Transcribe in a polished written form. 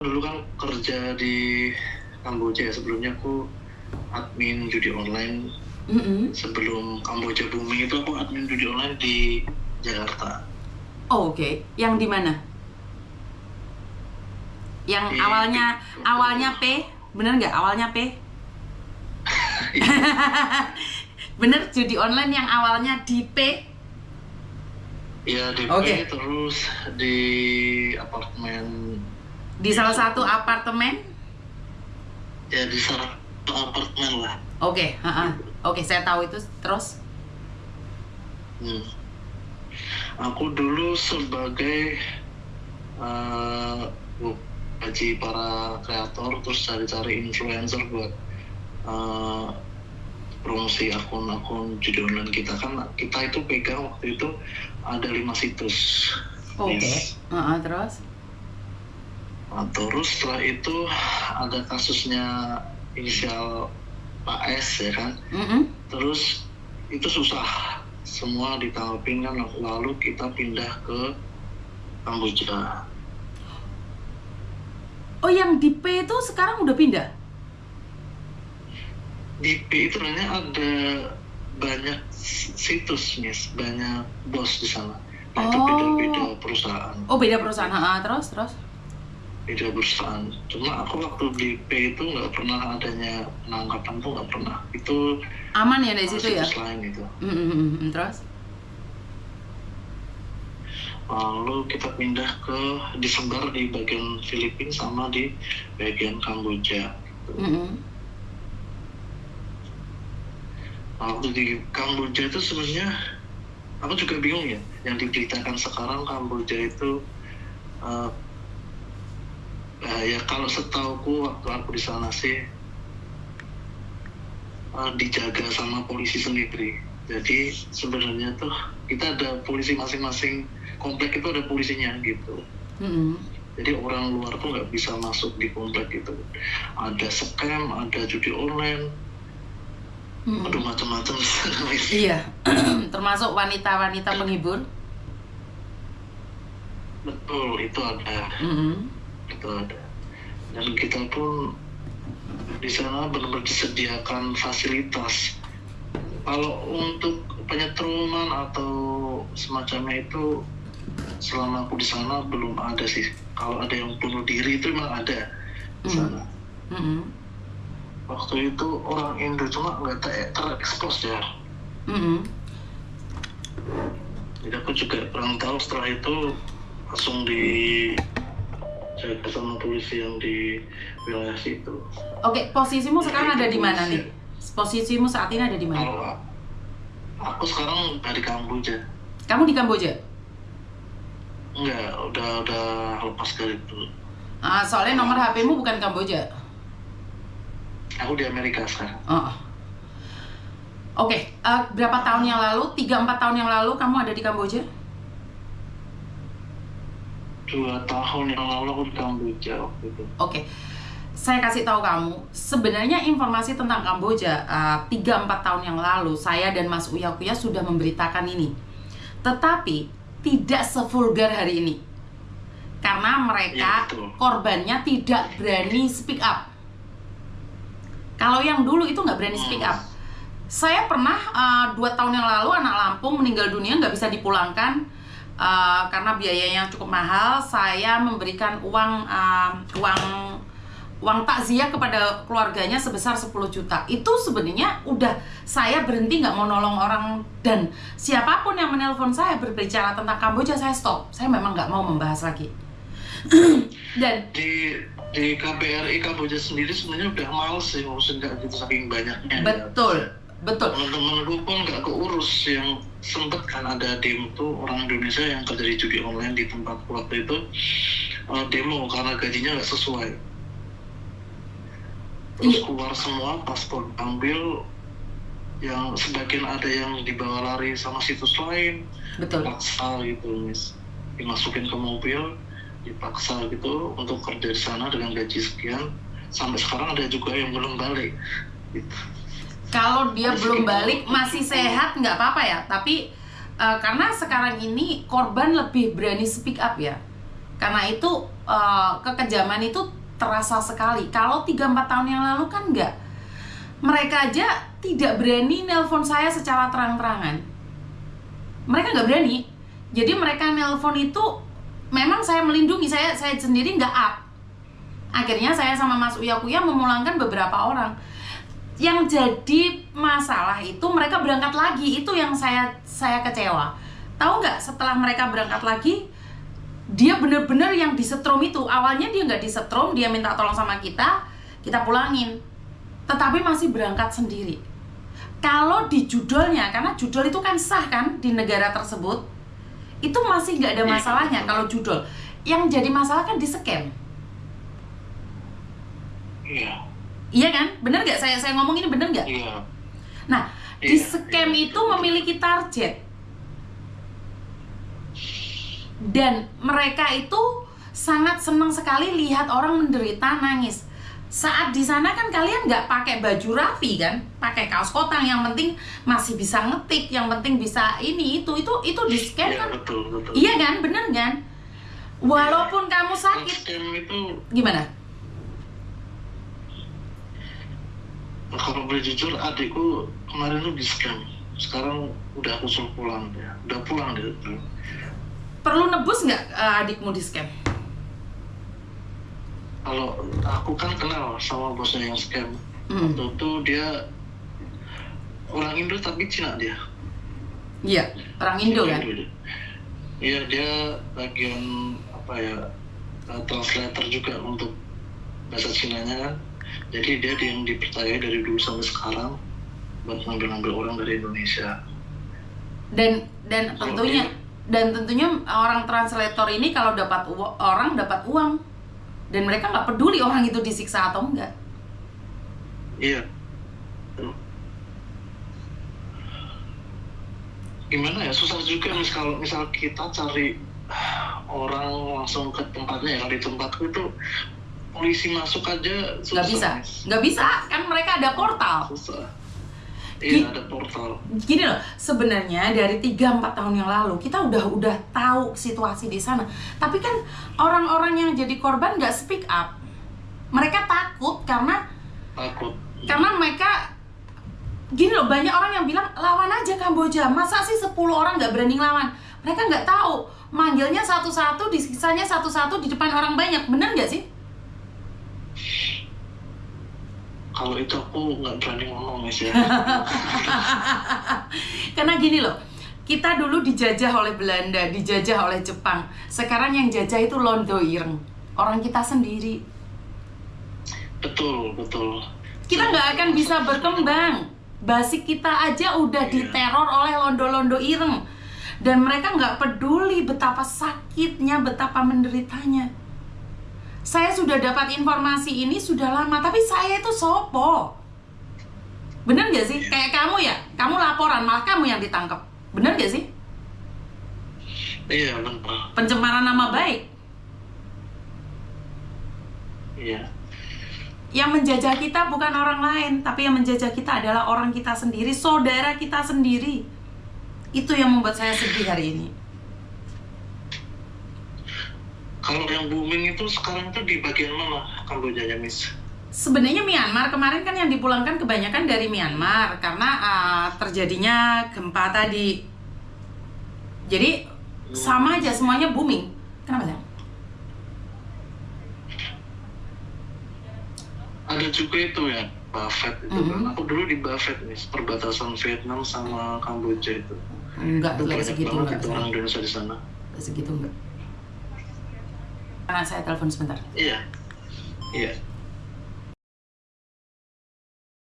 dulu kan kerja di Kamboja ya. Sebelumnya aku admin judi online. Sebelum Kamboja booming itu aku admin judi online di Jakarta. Oh, oke. Yang di mana? Yang Di awalnya P, bener nggak awalnya P? Bener, judi online yang awalnya di P? Ya di P, Oke. terus di apartemen. Di salah satu apartemen? Ya di salah satu apartemen lah. Oke, oke, saya tahu itu. Terus? Aku dulu sebagai gaji para kreator, terus cari-cari influencer buat promosi akun-akun judi online kita. Kan kita itu pegang waktu itu ada 5 situs. Oke. Yes. Terus? Nah, terus setelah itu ada kasusnya inisial Pak S ya kan. Terus itu susah semua ditanggapin kan, lalu kita pindah ke Kamboja. Oh, yang di P itu sekarang udah pindah? Di P itu sebenarnya ada banyak situs, Miss, banyak bos di sana. Nah, itu beda-beda perusahaan. Oh, beda perusahaan. Terus? Beda perusahaan. Cuma aku waktu di P itu nggak pernah adanya penangkapan, tuh nggak pernah. Itu aman ya dari situ ya? situs lain itu. Terus? Lalu kita pindah ke disebar di bagian Filipina sama di bagian Kamboja. Waktu di Kamboja itu sebenarnya aku juga bingung ya. Yang diberitakan sekarang Kamboja itu ya kalau setauku waktu aku di sana sih dijaga sama polisi sendiri. Jadi sebenarnya tuh kita ada polisi masing-masing komplek, itu ada polisinya gitu. Jadi orang luar tuh nggak bisa masuk di komplek itu. Ada scam, ada judi online, aduh macam-macam. Iya. Termasuk wanita-wanita penghibur. Betul, itu ada. Itu ada. Dan kita pun di sana benar-benar disediakan fasilitas. Kalau untuk penyetruman atau semacamnya itu selama aku di sana belum ada sih. Kalau ada yang bunuh diri itu memang ada di sana. Waktu itu orang Indo cuma nggak terekspos ya. Jadi aku juga kurang tahu. Setelah itu langsung dijaga sama polisi yang di wilayah situ. Oke, posisimu sekarang ada di mana nih? Posisimu saat ini ada di mana? Kalau aku sekarang dari Kamboja. Kamu di Kamboja? Enggak, udah lepas dari itu. Soalnya nomor HP-mu bukan Kamboja. Aku di Amerika sekarang. Oke, berapa tahun yang lalu? 3-4 tahun yang lalu kamu ada di Kamboja? 2 tahun yang lalu aku di Kamboja waktu itu. Oke, saya kasih tahu kamu, sebenarnya informasi tentang Kamboja 3-4 tahun yang lalu saya dan Mas Uya sudah memberitakan ini. Tetapi tidak sevulgar hari ini. Karena mereka korbannya tidak berani speak up. Kalau yang dulu itu nggak berani speak up. Saya pernah 2 tahun yang lalu anak Lampung meninggal dunia, nggak bisa dipulangkan karena biayanya cukup mahal. Saya memberikan uang takziah kepada keluarganya sebesar 10 juta. Itu sebenarnya udah saya berhenti nggak mau nolong orang, dan siapapun yang menelpon saya berbicara tentang Kamboja saya stop. Saya memang nggak mau membahas lagi. Dan di KBRI Kamboja sendiri sebenarnya udah males sih ngurusin kayak gitu saking banyaknya. Betul. Teman-temanku pun nggak keurus. Yang sempet kan ada demo tuh orang Indonesia yang kerja di judi online di tempat waktu itu demo karena gajinya nggak sesuai. Terus keluar semua, paspor ambil, yang sebagian ada yang dibawa lari sama situs lain. Betul. Dipaksa gitu, Miss. Dimasukin ke mobil, dipaksa gitu untuk kerja di sana dengan gaji sekian. Sampai sekarang ada juga yang belum balik gitu. Kalau dia belum balik masih sehat nggak apa-apa ya, tapi karena sekarang ini korban lebih berani speak up ya. Karena itu kekejaman itu terasa sekali. Kalau 3-4 tahun yang lalu kan enggak. Mereka aja tidak berani nelpon saya secara terang-terangan. Mereka nggak berani. Jadi mereka nelpon itu memang saya melindungi, saya sendiri nggak up. Akhirnya saya sama Mas Uya memulangkan beberapa orang. Yang jadi masalah itu mereka berangkat lagi, itu yang saya kecewa. Tahu nggak, setelah mereka berangkat lagi, dia bener-bener yang disetrum itu. Awalnya dia nggak disetrum, dia minta tolong sama kita pulangin. Tetapi masih berangkat sendiri. Kalau di judulnya, karena judul itu kan sah kan di negara tersebut, itu masih nggak ada masalahnya kalau judul. Yang jadi masalah kan di scam. Iya. Iya kan? Bener nggak? Saya ngomong ini bener nggak? Iya. Nah, di scam itu memiliki target. Dan mereka itu sangat senang sekali lihat orang menderita, nangis. Saat di sana kan kalian nggak pakai baju rapi kan, pakai kaos kotang, yang penting masih bisa ngetik, yang penting bisa ini itu di scam kan? Betul. Iya kan, bener kan? Walaupun kamu sakit, Scam itu gimana? Kalau boleh jujur, adikku kemarin tuh di scam. Sekarang udah aku suruh pulang dia, udah pulang dia. Perlu nebus nggak adikmu di scam? Kalau aku kan kenal sama bosnya yang scam. Waktu itu dia orang Indo tapi Cina dia. Iya, orang Indo kan? Iya, dia bagian translator juga untuk bahasa Cinanya kan. Jadi dia yang dipercaya dari dulu sampai sekarang buat ngambil orang dari Indonesia. Dan tentunya orang translator ini kalau dapat orang dapat uang, dan mereka nggak peduli orang itu disiksa atau enggak. Iya. Gimana ya, susah juga misal kita cari orang langsung ke tempatnya. Ya, di tempatku itu polisi masuk aja susah. Nggak bisa kan, mereka ada portal. Susah. Iya, ada portal. Gini loh, sebenarnya dari 3-4 tahun yang lalu kita udah tahu situasi di sana. Tapi kan orang-orang yang jadi korban nggak speak up. Mereka takut karena mereka gini loh, banyak orang yang bilang lawan aja Kamboja. Masa sih 10 orang nggak berani lawan? Mereka nggak tahu. Manggilnya satu-satu, disiksanya satu-satu di depan orang banyak. Bener nggak sih? Kalau itu aku nggak berani ngomong ya. Karena gini loh, kita dulu dijajah oleh Belanda, dijajah oleh Jepang. Sekarang yang jajah itu Londo Ireng, orang kita sendiri. Betul. Kita nggak akan bisa berkembang. Basic kita aja udah diteror oleh Londo Ireng. Dan mereka nggak peduli betapa sakitnya, betapa menderitanya. Saya sudah dapat informasi ini sudah lama, tapi saya itu sopo. Bener gak sih? Kayak kamu ya, kamu laporan, malah kamu yang ditangkap. Bener gak sih? Iya, benar. Pencemaran nama baik. Iya. Yang menjajah kita bukan orang lain, tapi yang menjajah kita adalah orang kita sendiri, saudara kita sendiri. Itu yang membuat saya sedih hari ini. Kalau yang booming itu sekarang tuh di bagian mana Kambojanya, Miss? Sebenarnya Myanmar, kemarin kan yang dipulangkan kebanyakan dari Myanmar karena terjadinya gempa tadi. Jadi sama aja, semuanya booming. Kenapa ya? Ada juga itu ya, Buffet itu kan. Aku dulu di Buffet, Miss, perbatasan Vietnam sama Kamboja itu. Enggak segitu, enggak. Orang Indonesia di sana. Segitu enggak. Karena saya telepon sebentar. Iya.